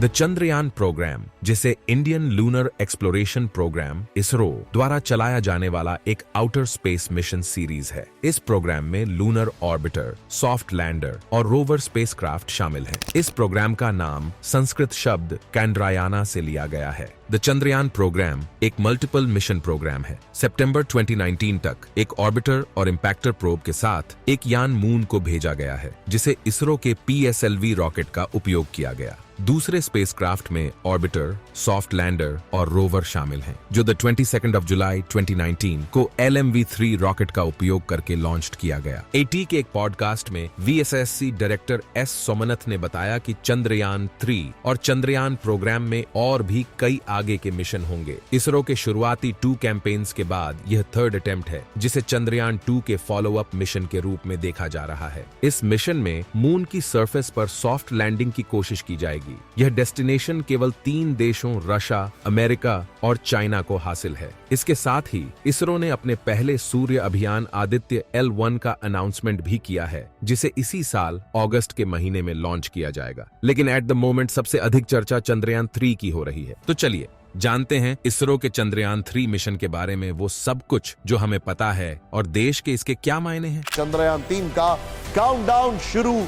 The Chandrayaan programme, जिसे Indian lunar exploration programme ISRO द्वारा चलाया जाने वाला एक आउटर स्पेस मिशन सीरीज है। इस प्रोग्राम में लूनर ऑर्बिटर, सॉफ्ट लैंडर और रोवर स्पेसक्राफ्ट शामिल हैं। इस प्रोग्राम का नाम संस्कृत शब्द चंद्रयान से लिया गया है। द चंद्रयान प्रोग्राम एक मल्टीपल मिशन प्रोग्राम है। सितंबर 2019 तक एक ऑर्बिटर और इम्पैक्टर प्रोब के साथ एक यान मून को भेजा गया है, जिसे इसरो के PSLV रॉकेट का उपयोग किया गया। दूसरे स्पेसक्राफ्ट में ऑर्बिटर, सॉफ्ट लैंडर और रोवर शामिल हैं, जो द 22 जुलाई 2019 को LMV-3 रॉकेट का उपयोग करके लॉन्च किया गया। AT के एक पॉडकास्ट में VSSC डायरेक्टर S सोमनाथ ने बताया कि चंद्रयान 3 और चंद्रयान प्रोग्राम में और भी कई आगे के मिशन होंगे। इसरो के शुरुआती 2 कैंपेन्स के बाद यह 3rd अटेम्प्ट है, जिसे चंद्रयान 2 के फॉलो अप मिशन के रूप में देखा जा रहा है। इस मिशन में मून की सरफेस पर सॉफ्ट लैंडिंग की कोशिश की जाएगी। यह डेस्टिनेशन केवल 3 देशों रशिया, अमेरिका और चाइना को हासिल है। इसके साथ ही इसरो ने अपने पहले सूर्य अभियान आदित्य L1 का अनाउंसमेंट भी किया है, जिसे इसी साल अगस्त के महीने में लॉन्च किया जाएगा। लेकिन एट द मोमेंट सबसे अधिक चर्चा चंद्रयान 3 की हो रही है। तो चलिए जानते हैं इसरो के चंद्रयान 3 मिशन के बारे में वो सब कुछ जो हमें पता है और देश के इसके क्या मायने हैं। चंद्रयान 3 का काउंटडाउन शुरू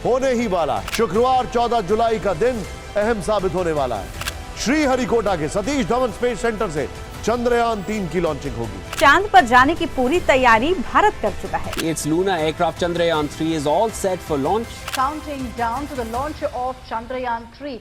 होने ही वाला है। शुक्रवार 14 जुलाई का दिन अहम साबित होने वाला है। श्रीहरिकोटा के सतीश धवन स्पेस सेंटर से चंद्रयान 3 की लॉन्चिंग होगी। चांद पर जाने की पूरी तैयारी भारत कर चुका है। Its lunar aircraft Chandrayaan 3 is all set for launch. Counting down to the launch of Chandrayaan 3.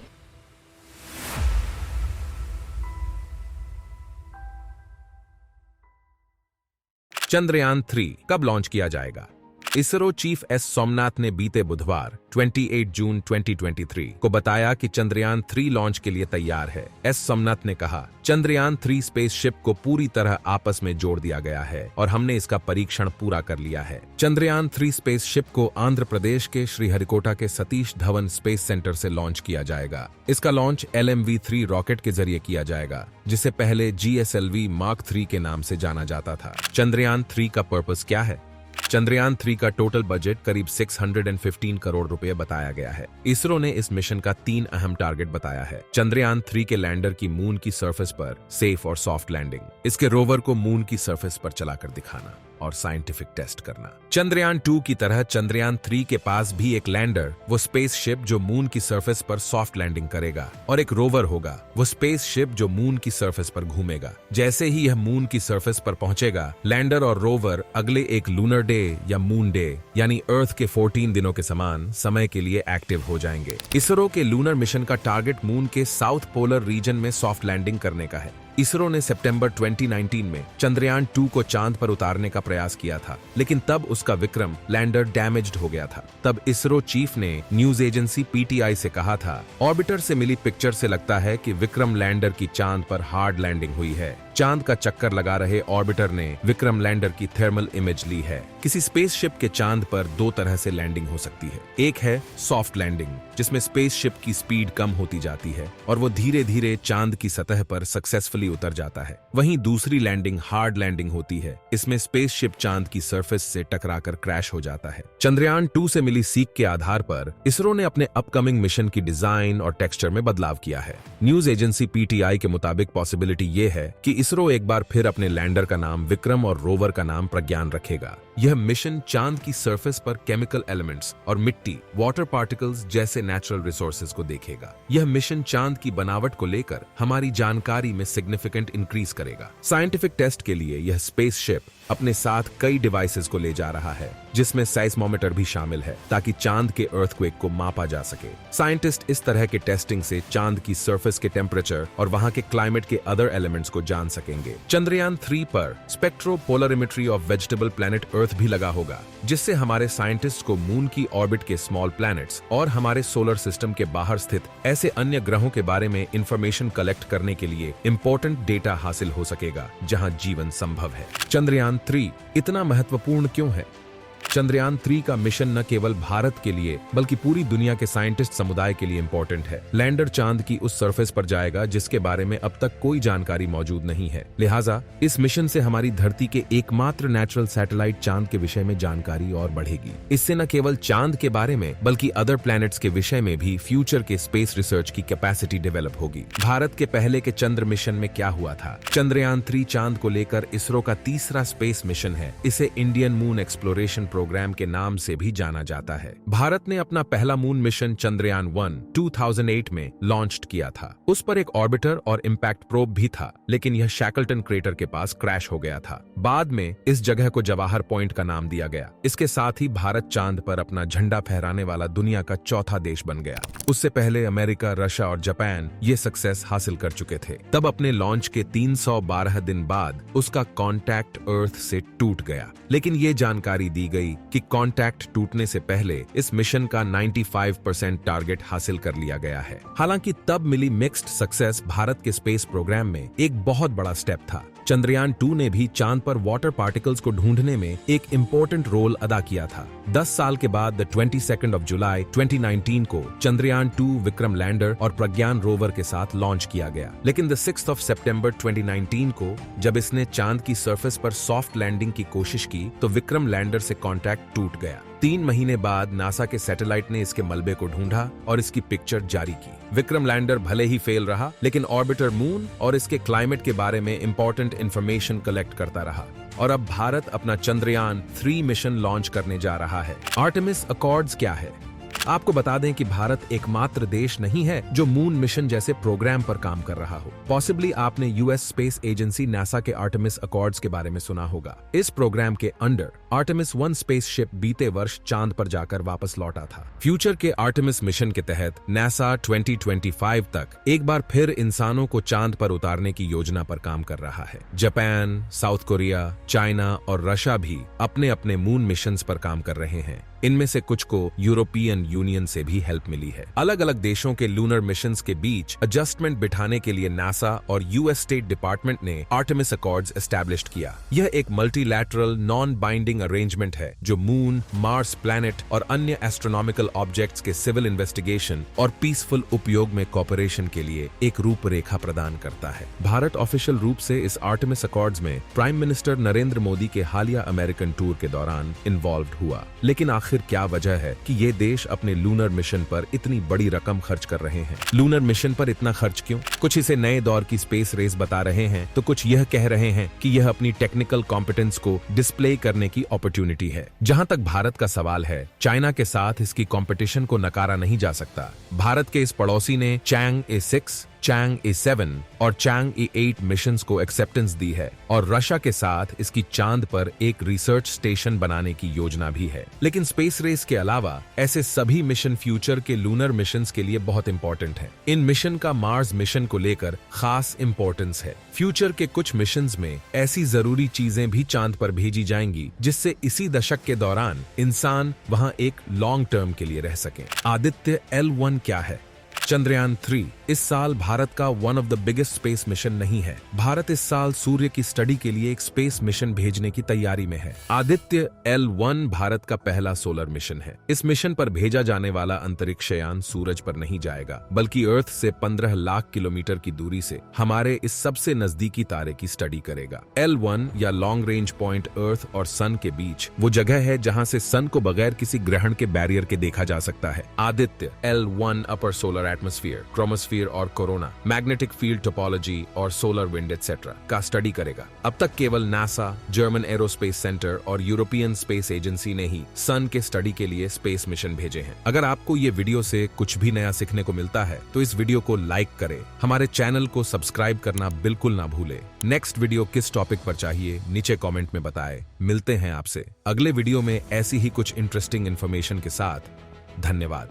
Chandrayaan 3 कब लॉन्च किया जाएगा? इसरो चीफ S सोमनाथ ने बीते बुधवार 28 जून 2023 को बताया कि चंद्रयान 3 लॉन्च के लिए तैयार है। S सोमनाथ ने कहा, चंद्रयान 3 स्पेसशिप को पूरी तरह आपस में जोड़ दिया गया है और हमने इसका परीक्षण पूरा कर लिया है। चंद्रयान 3 स्पेसशिप को आंध्र प्रदेश के श्रीहरिकोटा के सतीश धवन स्पेस सेंटर से लॉन्च किया जाएगा। इसका लॉन्च LMV-3 रॉकेट के जरिए किया जाएगा, जिसे पहले GSLV Mark 3 के नाम से जाना जाता था। चंद्रयान 3 का पर्पस क्या है? चंद्रयान 3 का टोटल बजट करीब 615 करोड़ रुपए बताया गया है। इसरो ने इस मिशन का 3 अहम टारगेट बताया है। चंद्रयान 3 के लैंडर की मून की सरफेस पर सेफ और सॉफ्ट लैंडिंग, इसके रोवर को मून की सरफेस पर चलाकर दिखाना और साइंटिफिक टेस्ट करना। चंद्रयान 2 की तरह चंद्रयान 3 के पास भी एक लैंडर, वो स्पेसशिप जो मून की सरफेस पर सॉफ्ट लैंडिंग करेगा, और एक रोवर होगा, वो स्पेसशिप जो मून की सरफेस पर घूमेगा। जैसे ही यह मून की सरफेस पर पहुंचेगा, लैंडर और रोवर अगले एक लूनर डे या मून डे यानी अर्थ के 14 दिनों के समान समय के लिए एक्टिव हो जाएंगे। इसरो के लूनर मिशन का टारगेट मून के साउथ पोलर रीजन में सॉफ्ट लैंडिंग करने का है। इसरो ने सितंबर 2019 में चंद्रयान 2 को चांद पर उतारने का प्रयास किया था, लेकिन तब उसका विक्रम लैंडर डैमेज्ड हो गया था। तब इसरो चीफ ने न्यूज एजेंसी PTI से कहा था, ऑर्बिटर से मिली पिक्चर से लगता है कि विक्रम लैंडर की चांद पर हार्ड लैंडिंग हुई है। चांद का चक्कर लगा रहे ऑर्बिटर ने विक्रम लैंडर की थर्मल इमेज ली है। किसी स्पेसशिप के चांद पर 2 तरह से लैंडिंग हो सकती है। एक है सॉफ्ट लैंडिंग, जिसमें स्पेसशिप की स्पीड कम होती जाती है और वो धीरे धीरे चांद की सतह पर सक्सेसफुली उतर जाता है। वहीं दूसरी लैंडिंग हार्ड लैंडिंग होती है। इसमें स्पेसशिप चांद की सरफेस से टकराकर क्रैश हो जाता है। चंद्रयान 2 से मिली सीख के आधार पर इसरो ने अपने अपकमिंग मिशन की डिजाइन और टेक्सचर में बदलाव किया है। न्यूज एजेंसी PTI के मुताबिक पॉसिबिलिटी ये है कि इसरो एक बार फिर अपने लैंडर का नाम विक्रम और रोवर का नाम प्रज्ञान रखेगा। यह मिशन चांद की सरफेस पर केमिकल एलिमेंट्स और मिट्टी, वाटर पार्टिकल्स जैसे नेचुरल रिसोर्सेज को देखेगा। यह मिशन चांद की बनावट को लेकर हमारी जानकारी में सिग्निफिकेंट इंक्रीज करेगा। साइंटिफिक टेस्ट के लिए यह स्पेसशिप अपने साथ कई डिवाइसेस को ले जा रहा है, जिसमें साइस्मोमीटर भी शामिल है, ताकि चांद के अर्थक्वेक को मापा जा सके। साइंटिस्ट इस तरह के टेस्टिंग से चांद की सरफेस के टेम्परेचर और वहां के क्लाइमेट के अदर एलिमेंट्स को जान सकेंगे। चंद्रयान 3 पर स्पेक्ट्रोपोलरिमेट्री ऑफ वेजिटेबल प्लैनेट अर्थ भी लगा होगा, जिससे हमारे साइंटिस्ट को मून की ऑर्बिट के स्मॉल प्लैनेट्स और हमारे सोलर सिस्टम के बाहर स्थित ऐसे अन्य ग्रहों के बारे में इंफॉर्मेशन कलेक्ट करने के लिए इंपॉर्टेंट डेटा हासिल हो सकेगा, जहां जीवन संभव है। चंद्रयान 3 इतना महत्वपूर्ण क्यों है? चंद्रयान 3 का मिशन न केवल भारत के लिए बल्कि पूरी दुनिया के साइंटिस्ट समुदाय के लिए इंपॉर्टेंट है। लैंडर चांद की उस सरफेस पर जाएगा जिसके बारे में अब तक कोई जानकारी मौजूद नहीं है। लिहाजा इस मिशन से हमारी धरती के एकमात्र नेचुरल सैटेलाइट चांद के विषय में जानकारी और बढ़ेगी। इससे न केवल चांद के बारे में बल्कि अदर प्लैनेट्स के विषय में भी फ्यूचर के स्पेस रिसर्च की कैपेसिटी डेवलप होगी। भारत के पहले के चंद्र मिशन में क्या हुआ था? चंद्रयान 3 चांद को लेकर इसरो का तीसरा स्पेस मिशन है। इसे इंडियन मून एक्सप्लोरेशन प्रोग्राम के नाम से भी जाना जाता है। भारत ने अपना पहला मून मिशन चंद्रयान 1 2008 में लॉन्च किया था। उस पर एक ऑर्बिटर और इम्पैक्ट प्रोब भी था, लेकिन यह शैकल्टन क्रेटर के पास क्रैश हो गया था। बाद में इस जगह को जवाहर पॉइंट का नाम दिया गया। इसके साथ ही भारत चांद पर अपना झंडा फहराने वाला दुनिया का चौथा देश बन गया। उससे पहले अमेरिका, रशिया और जापान ये सक्सेस हासिल कर चुके थे। तब अपने लॉन्च के 312 दिन बाद उसका कांटेक्ट अर्थ से टूट गया, लेकिन ये जानकारी दी गई कि कांटेक्ट टूटने से पहले इस मिशन का 95% टारगेट हासिल कर लिया गया है। हालांकि तब मिली मिक्स्ड सक्सेस भारत के स्पेस प्रोग्राम में एक बहुत बड़ा स्टेप था। चंद्रयान 2 ने भी चांद पर वाटर पार्टिकल्स को ढूंढने में एक इंपॉर्टेंट रोल अदा किया था। 10 साल के बाद द 22 जुलाई 2019 को चंद्रयान 2 विक्रम लैंडर और प्रज्ञान रोवर के साथ लॉन्च किया गया। लेकिन द 6 सितंबर 2019 को जब इसने चांद की सरफेस पर सॉफ्ट लैंडिंग की कोशिश की तो विक्रम लैंडर से कांटेक्ट टूट गया। 3 महीने बाद नासा के सैटेलाइट ने इसके मलबे को ढूंढा और इसकी पिक्चर जारी की। विक्रम लैंडर भले ही फेल रहा, लेकिन ऑर्बिटर मून और इसके क्लाइमेट के बारे में इंपॉर्टेंट इंफॉर्मेशन कलेक्ट करता रहा। और अब भारत अपना चंद्रयान 3 मिशन लॉन्च करने जा रहा है। आर्टेमिस अकॉर्ड्स क्या है? आपको बता दें कि भारत एकमात्र देश नहीं है जो मून मिशन जैसे प्रोग्राम पर काम कर रहा हो। पॉसिबली आपने यूएस स्पेस एजेंसी नासा के आर्टेमिस अकॉर्ड्स के बारे में सुना होगा। इस प्रोग्राम के अंडर आर्टेमिस 1 स्पेसशिप बीते वर्ष चांद पर जाकर वापस लौटा था। फ्यूचर के आर्टेमिस मिशन के तहत नासा 2025 तक एक बार फिर इंसानों को चांद पर उतारने की योजना पर काम कर रहा है। जापान, साउथ कोरिया, चाइना और रशिया भी अपने अपने मून मिशंस पर काम कर रहे हैं। इनमें से कुछ को यूरोपियन यूनियन से भी हेल्प मिली है। अलग अलग देशों के लूनर मिशंस के बीच एडजस्टमेंट बिठाने के लिए नासा और यूएस स्टेट डिपार्टमेंट ने आर्टेमिस अकॉर्ड्स एस्टैब्लिश्ड किया। यह एक मल्टीलैटरल नॉन बाइंडिंग अरेंजमेंट है जो मून, मार्स प्लैनेट और अन्य एस्ट्रोनॉमिकल ऑब्जेक्ट्स के सिविल इन्वेस्टिगेशन और पीसफुल उपयोग में कोऑपरेशन के लिए एक रूपरेखा प्रदान करता है। भारत ऑफिशियल रूप से इस आर्टेमिस अकॉर्ड्स में प्राइम मिनिस्टर नरेंद्र मोदी के हालिया अमेरिकन टूर के दौरान इन्वॉल्व हुआ। लेकिन आखिर क्या वजह है कि ये देश अपने लूनर मिशन पर इतनी बड़ी रकम खर्च कर रहे हैं? लूनर मिशन पर इतना खर्च क्यों? कुछ इसे नए दौर की स्पेस रेस बता रहे हैं, तो कुछ यह कह रहे हैं कि यह अपनी टेक्निकल कॉम्पिटेंस को डिस्प्ले करने की अपॉर्चुनिटी है। जहां तक भारत का सवाल है, चाइना के साथ इसकी कंपटीशन को नकारा नहीं जा सकता। भारत के इस पड़ोसी ने चैंग A6, चैंग A7 और चैंग A8 मिशंस को एक्सेप्टेंस दी है और रशिया के साथ इसकी चांद पर एक रिसर्च स्टेशन बनाने की योजना भी है। लेकिन स्पेस रेस के अलावा ऐसे सभी मिशन फ्यूचर के लूनर मिशंस के लिए बहुत इंपॉर्टेंट हैं। इन मिशन का मार्स मिशन को लेकर खास इंपॉर्टेंस है। फ्यूचर के कुछ मिशंस में ऐसी जरूरी चीजें भी चांद पर भेजी जाएंगी जिससे इसी दशक के दौरान इंसान वहां एक लॉन्ग टर्म के लिए रह सके। आदित्य L1 क्या है? चंद्रयान 3 इस साल भारत का one of the biggest space mission नहीं है। भारत इस साल सूर्य की स्टडी के लिए एक स्पेस मिशन भेजने की तैयारी में है। आदित्य L1 भारत का पहला सोलर मिशन है। इस मिशन पर भेजा जाने वाला अंतरिक्ष यान सूरज पर नहीं जाएगा, बल्कि अर्थ से 15 लाख किलोमीटर की दूरी से हमारे इस सबसे नजदीकी तारे की स्टडी करेगा। L1 या लॉन्ग रेंज पॉइंट अर्थ और सन के बीच वो जगह है जहां से सन को बगैर किसी ग्रहण के बैरियर के देखा जा सकता है। आदित्य L1 अपर सोलर एटमॉस्फेयर, क्रोमोस्फीयर और कोरोना, मैग्नेटिक फील्ड टोपोलॉजी और सोलर विंड एटसेट्रा का स्टडी करेगा। अब तक केवल नासा, जर्मन एरोस्पेस सेंटर और यूरोपियन स्पेस एजेंसी ने ही सन के स्टडी के लिए स्पेस मिशन भेजे हैं। अगर आपको ये वीडियो से कुछ भी नया सीखने को मिलता है तो इस वीडियो को लाइक करें, हमारे चैनल को सब्सक्राइब करना बिल्कुल ना भूले। नेक्स्ट वीडियो किस टॉपिक पर चाहिए नीचे कॉमेंट में बताएं। मिलते हैं आपसे अगले वीडियो में ऐसी ही कुछ इंटरेस्टिंग इन्फॉर्मेशन के साथ। धन्यवाद।